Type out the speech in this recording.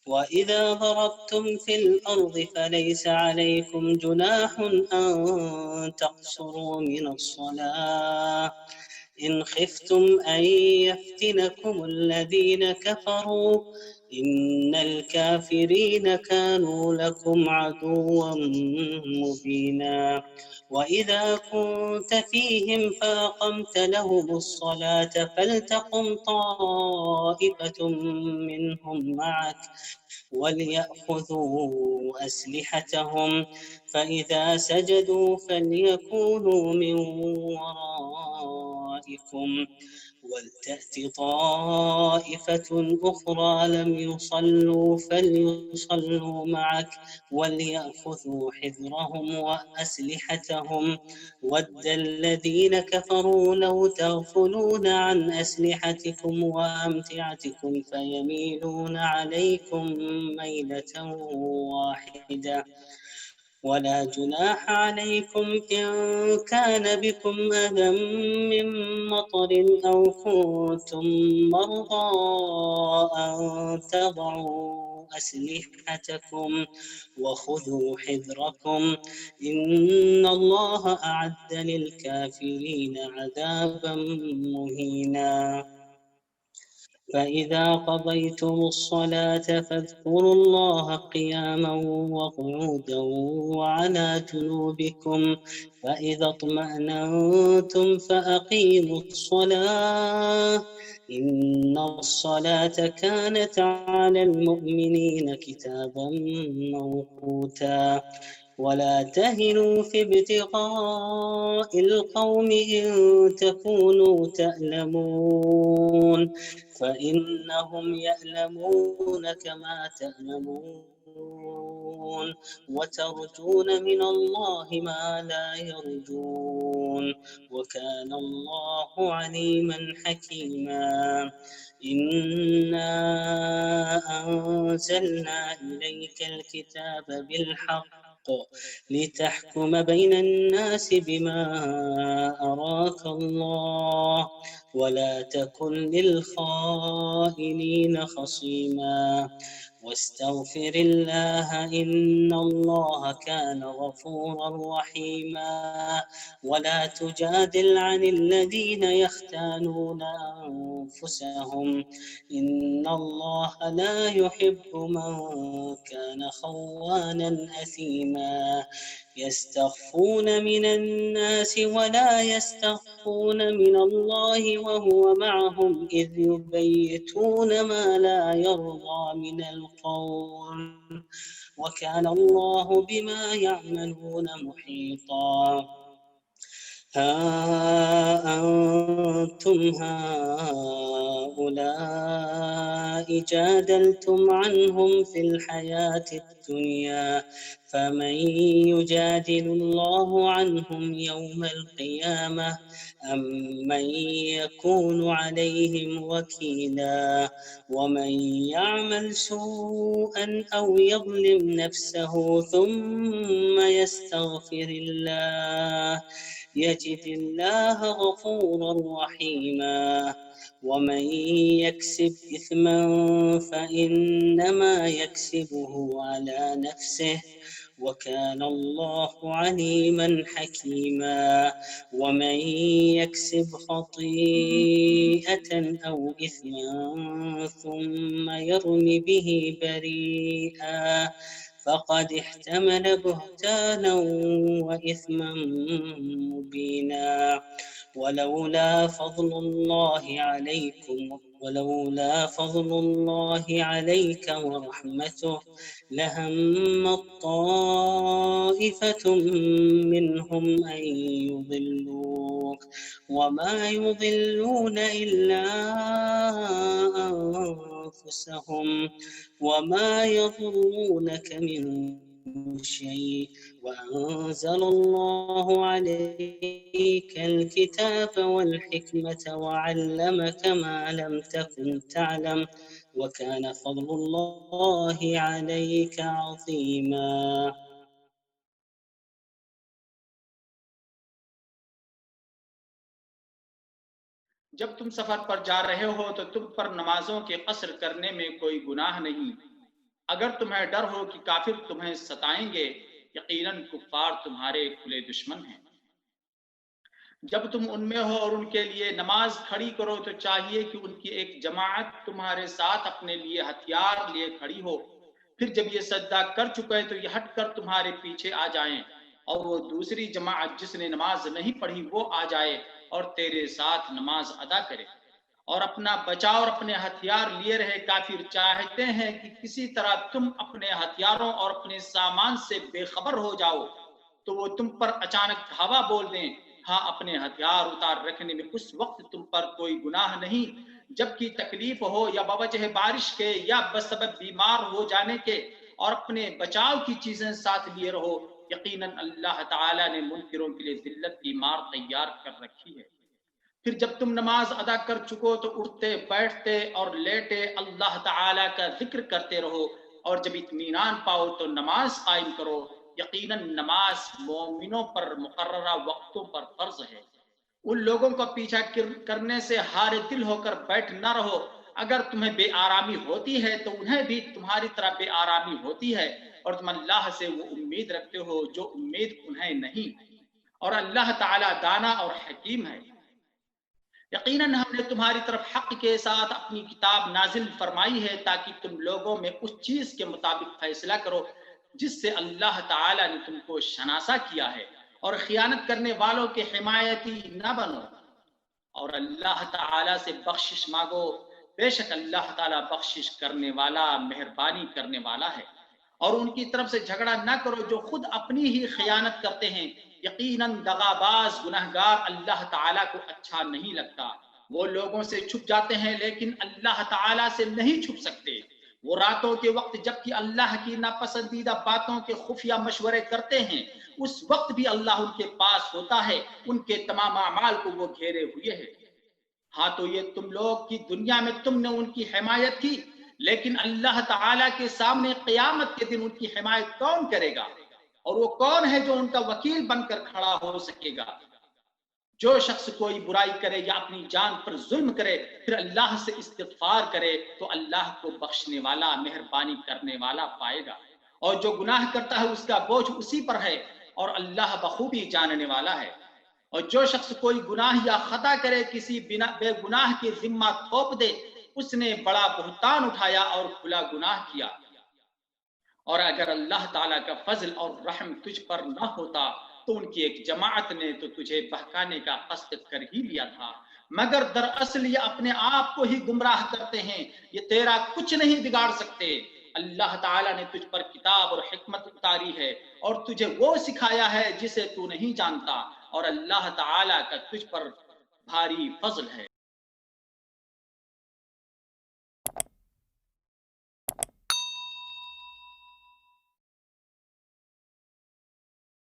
وإذا ضربتم في الأرض فليس عليكم جناح أن تقصروا من الصلاة إن خفتم أن يفتنكم الذين كفروا إن الكافرين كانوا لكم عدوا مبينا وإذا كنت فيهم فأقمت لهم الصلاة فلتقم طائفة منهم معك وليأخذوا أسلحتهم فإذا سجدوا فليكونوا من ورائكم ولتأت طائفة أخرى لم يصلوا فليصلوا معك وليأخذوا حذرهم وأسلحتهم ود الذين كفروا لو تغفلون عن أسلحتكم وأمتعتكم فيميلون عليكم ميلة واحدة ولا جناح عليكم إن كان بكم أذى من مطر أو كنتم مرضى أن تضعوا أسلحتكم وخذوا حذركم إن الله أعد للكافرين عذابا مهينا فإذا قضيتم الصلاة فاذكروا الله قياما وقعودا وعلى جنوبكم فإذا اطمأننتم فأقيموا الصلاة إن الصلاة كانت على المؤمنين كتابا موقوتا ولا تهنوا في ابتغاء القوم إن تكونوا تألمون فإنهم يألمون كما تألمون وترجون من الله ما لا يرجون وكان الله عليما حكيما إنا أنزلنا إليك الكتاب بالحق لتحكم بين الناس بما أراك الله ولا تكن للخائنين خصيما واستغفر الله إن الله كان غفورا رحيما ولا تجادل عن الذين يختانون أنفسهم إن الله لا يحب من كان خوانا أثيما يستخفون من الناس ولا يستخفون من الله وهو معهم إذ يبيتون ما لا يرضى من القول وكان الله بما يعملون محيطا ها أنتم هؤلاء جادلتم عنهم في الحياة الدنيا فمن يجادل الله عنهم يوم القيامة أم من يكون عليهم وكيلا ومن يعمل سوءا أو يظلم نفسه ثم يستغفر الله يجد الله غفورا رحيما ومن يكسب إثما فإنما يكسبه على نفسه وكان الله عليما حكيما ومن يكسب خطيئة أو إثما ثم يرم به بريئا فقد احتمل بهتانا وإثما مبينا ولولا فضل الله عليك ورحمته لهم طائفة منهم أن يضلوك وما يضلون إلا أنفسهم وما يضرونك من شيء وأنزل الله عليك الكتاب والحكمة وعلمك ما لم تكن تعلم وكان فضل الله عليك عظيما जब तुम सफर पर जा रहे हो तो तुम पर नमाजों के कसर करने में कोई गुनाह नहीं اگر تمہیں ڈر ہو کہ کافر تمہیں ستائیں گے، یقیناً کفار تمہارے کھلے دشمن ہیں۔ جب تم ان میں ہو اور ان کے لیے نماز کھڑی کرو تو چاہیے کہ ان کی ایک جماعت تمہارے ساتھ اپنے لیے ہتھیار لیے کھڑی ہو، پھر جب یہ سجدہ کر چکے تو یہ ہٹ کر تمہارے پیچھے آ جائیں، اور وہ دوسری جماعت جس نے نماز نہیں پڑھی وہ آ جائے اور تیرے ساتھ نماز ادا کرے، اور اپنا بچاؤ اور اپنے ہتھیار لیے رہے۔ کافر چاہتے ہیں کہ کسی طرح تم اپنے ہتھیاروں اور اپنے سامان سے بے خبر ہو جاؤ تو وہ تم پر اچانک دھاوا بول دیں۔ ہاں، اپنے ہتھیار اتار رکھنے میں اس وقت تم پر کوئی گناہ نہیں جبکہ تکلیف ہو، یا بوجہ بارش کے یا بسبب بیمار ہو جانے کے، اور اپنے بچاؤ کی چیزیں ساتھ لیے رہو۔ یقیناً اللہ تعالیٰ نے منکروں کے لیے ذلت کی مار تیار کر رکھی ہے۔ پھر جب تم نماز ادا کر چکو تو اٹھتے بیٹھتے اور لیٹے اللہ تعالیٰ کا ذکر کرتے رہو، اور جب اطمینان پاؤ تو نماز قائم کرو۔ یقیناً نماز مومنوں پر مقررہ وقتوں پر فرض ہے۔ ان لوگوں کا پیچھا کرنے سے ہارے دل ہو کر بیٹھ نہ رہو۔ اگر تمہیں بے آرامی ہوتی ہے تو انہیں بھی تمہاری طرح بے آرامی ہوتی ہے، اور تم اللہ سے وہ امید رکھتے ہو جو امید انہیں نہیں، اور اللہ تعالیٰ دانا اور حکیم ہے۔ یقیناً ہم نے تمہاری طرف حق کے ساتھ اپنی کتاب نازل فرمائی ہے تاکہ تم لوگوں میں اس چیز کے مطابق فیصلہ کرو جس سے اللہ تعالیٰ نے تم کو شناسا کیا ہے، اور خیانت کرنے والوں کے حمایتی نہ بنو، اور اللہ تعالیٰ سے بخشش مانگو، بے شک اللہ تعالیٰ بخشش کرنے والا مہربانی کرنے والا ہے۔ اور ان کی طرف سے جھگڑا نہ کرو جو خود اپنی ہی خیانت کرتے ہیں، یقیناً دغاباز گنہگار اللہ تعالیٰ کو اچھا نہیں لگتا۔ وہ لوگوں سے چھپ جاتے ہیں لیکن اللہ تعالیٰ سے نہیں چھپ سکتے۔ وہ راتوں کے وقت جبکہ اللہ کی ناپسندیدہ باتوں کے خفیہ مشورے کرتے ہیں، اس وقت بھی اللہ ان کے پاس ہوتا ہے، ان کے تمام اعمال کو وہ گھیرے ہوئے ہے۔ ہاں تو یہ تم لوگ کی دنیا میں تم نے ان کی حمایت کی، لیکن اللہ تعالیٰ کے سامنے قیامت کے دن ان کی حمایت کون کرے گا؟ اور وہ کون ہے جو ان کا وکیل بن کر کھڑا ہو سکے گا؟ جو شخص کوئی برائی کرے یا اپنی جان پر ظلم کرے پھر اللہ سے استغفار کرے تو اللہ کو بخشنے والا مہربانی کرنے والا پائے گا، اور جو گناہ کرتا ہے اس کا بوجھ اسی پر ہے، اور اللہ بخوبی جاننے والا ہے۔ اور جو شخص کوئی گناہ یا خطا کرے کسی بے گناہ کی ذمہ تھوپ دے، اس نے بڑا بہتان اٹھایا اور کھلا گناہ کیا۔ اور اگر اللہ تعالیٰ کا فضل اور رحم تجھ پر نہ ہوتا تو ان کی ایک جماعت نے تو تجھے بہکانے کا قصد کر ہی لیا تھا، مگر دراصل یہ اپنے آپ کو ہی گمراہ کرتے ہیں، یہ تیرا کچھ نہیں بگاڑ سکتے۔ اللہ تعالیٰ نے تجھ پر کتاب اور حکمت اتاری ہے اور تجھے وہ سکھایا ہے جسے تو نہیں جانتا، اور اللہ تعالیٰ کا تجھ پر بھاری فضل ہے۔